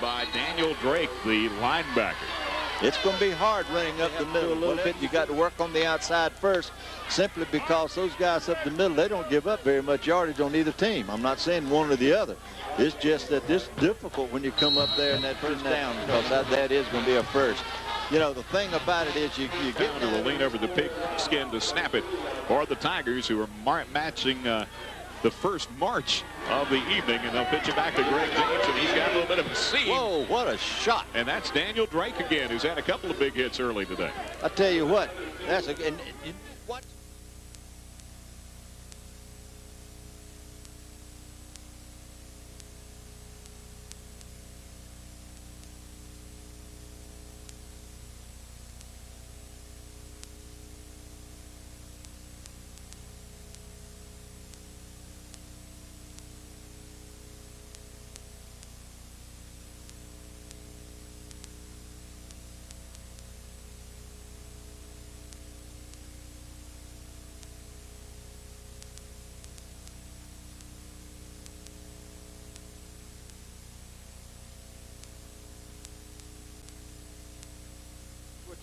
by Daniel Drake, the linebacker. It's going to be hard running up the middle a little bit. You got to work on the outside first, simply because those guys up the middle, they don't give up very much yardage on either team. I'm not saying one or the other. It's just that it's difficult when you come up there and that first down, because that is going to be a first. You know, the thing about it is you get to lean over the pigskin to snap it for the Tigers, who are matching the first march of the evening, and they'll pitch it back to Greg James, and he's got a little bit of a seam. Whoa, what a shot. And that's Daniel Drake again, who's had a couple of big hits early today. I tell you what, that's what?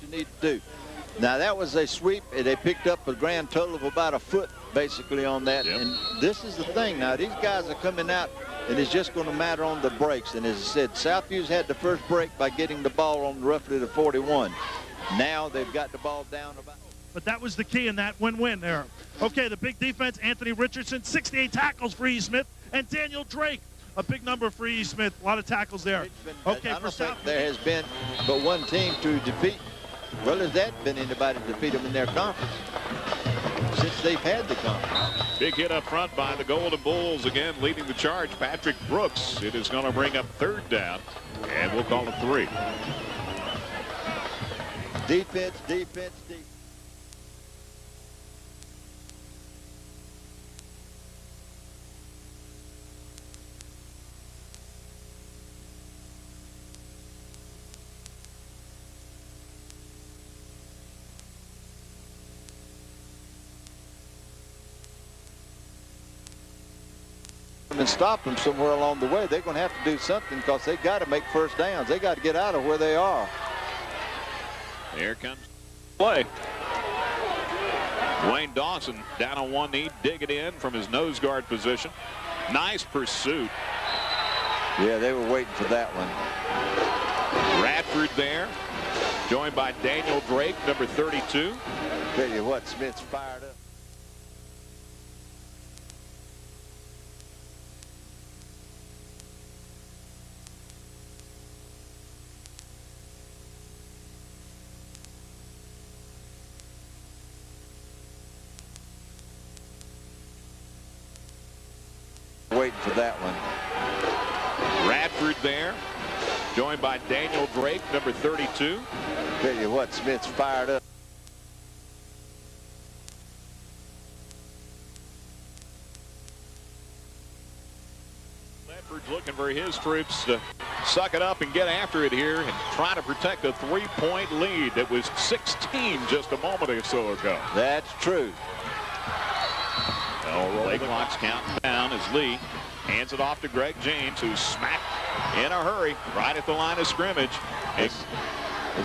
You need to do. Now that was a sweep, and they picked up a grand total of about a foot basically on that. Yep. And this is the thing. Now these guys are coming out, and it's just going to matter on the breaks. And as I said, Southview's had the first break by getting the ball on roughly the 41. Now they've got the ball down about. But that was the key in that win-win there. Okay, the big defense, Anthony Richardson, 68 tackles for E. Smith, and Daniel Drake, a big number for E. Smith, a lot of tackles there. Okay, I don't think there has been but one team to defeat. Well, has that been anybody to defeat them in their conference since they've had the conference? Big hit up front by the Golden Bulls, again leading the charge, Patrick Brooks. It is going to bring up third down, and we'll call it 3. Defense, defense, defense. And stop them somewhere along the way. They're going to have to do something, because they got to make first downs. They got to get out of where they are. Here comes play. Wayne Dawson down on one knee, dig it in from his nose guard position. Nice pursuit. Yeah, they were waiting for that one. Radford there, joined by Daniel Drake, number 32. Tell you what, Smith's fired up. Waiting for that one. Radford there, joined by Daniel Drake, number 32. Tell you what, Smith's fired up. Ledford's looking for his troops to suck it up and get after it here and try to protect a 3-point lead that was 16 just a moment or so ago. That's true. Play clock's counting down as Lee hands it off to Greg James, who's smacked in a hurry right at the line of scrimmage. It's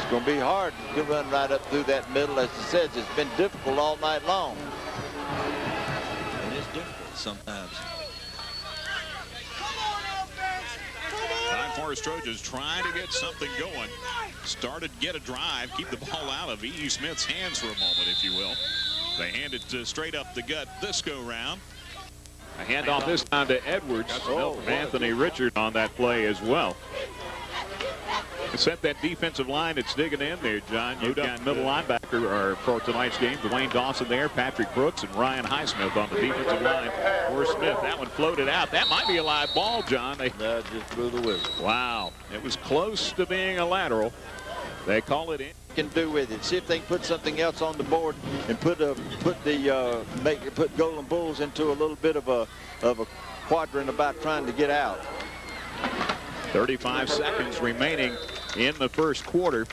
going to be hard to run right up through that middle. As it says, it's been difficult all night long. It is difficult sometimes. Pine Forest Trojans trying to get something going. Started to get a drive, keep the ball out of E. Smith's hands for a moment, if you will. They hand it straight up the gut this go-round. A handoff this time to Edwards. Anthony Richard on that play as well. Set that defensive line that's digging in there, John. You've got middle linebacker for tonight's game. Dwayne Dawson there, Patrick Brooks, and Ryan Highsmith on the defensive line for Smith. That one floated out. That might be a live ball, John. That just blew the whistle. Wow. It was close to being a lateral. They call it in. Can do with it. See if they can put something else on the board and put Golden Bulls into a little bit of a quadrant about trying to get out. 35 seconds remaining in the first quarter.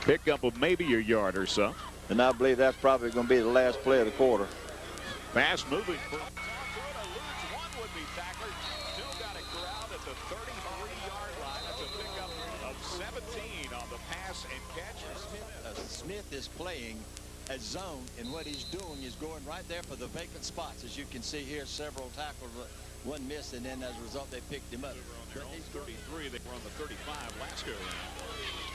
Pick up of maybe a yard or so. And I believe that's probably going to be the last play of the quarter. Fast moving. Smith is playing a zone, and what he's doing is going right there for the vacant spots. As you can see here, several tackles, one missed, and then as a result, they picked him up. They were on their own 33. They were on the 35 last go round.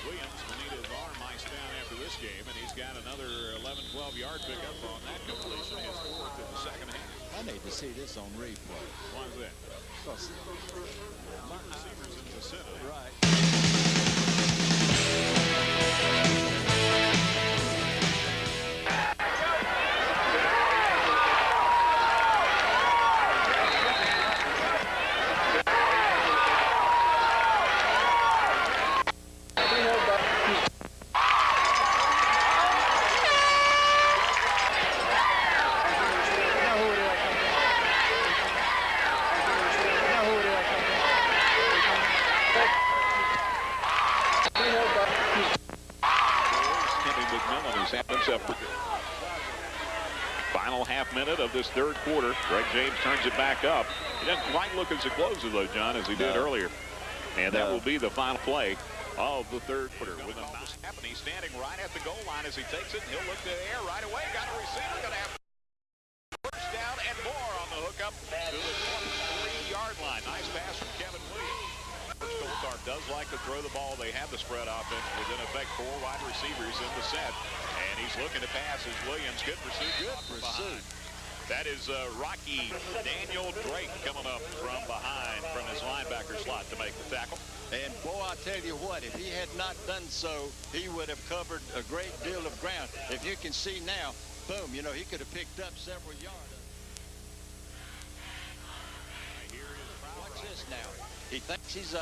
Williams will need his arm iced down after this game, and he's got another 11, 12-yard pickup on that completion, his fourth in the second half. I need to see this on replay. Why is that? Because Receivers in the vicinity. right. Final half minute of this third quarter. Greg James turns it back up. He doesn't quite look as close though, John, as he did earlier. And that will be the final play of the third quarter. With a mouse happening, he's standing right at the goal line as he takes it. He'll look to the air right away. Got a receiver. Going to have first down and more on the hookup to the 23-yard line. Nice pass from Kevin Williams. Coltar does like to throw the ball. They have the spread offense with, in effect, 4 wide receivers in the set. And he's looking to pass as Williams. Good pursuit. Good pursuit. That is Rocky Daniel Drake coming up from behind from his linebacker slot to make the tackle. And boy, I tell you what, if he had not done so, he would have covered a great deal of ground. If you can see now, boom, you know, he could have picked up several yards. Watch this now. He thinks he's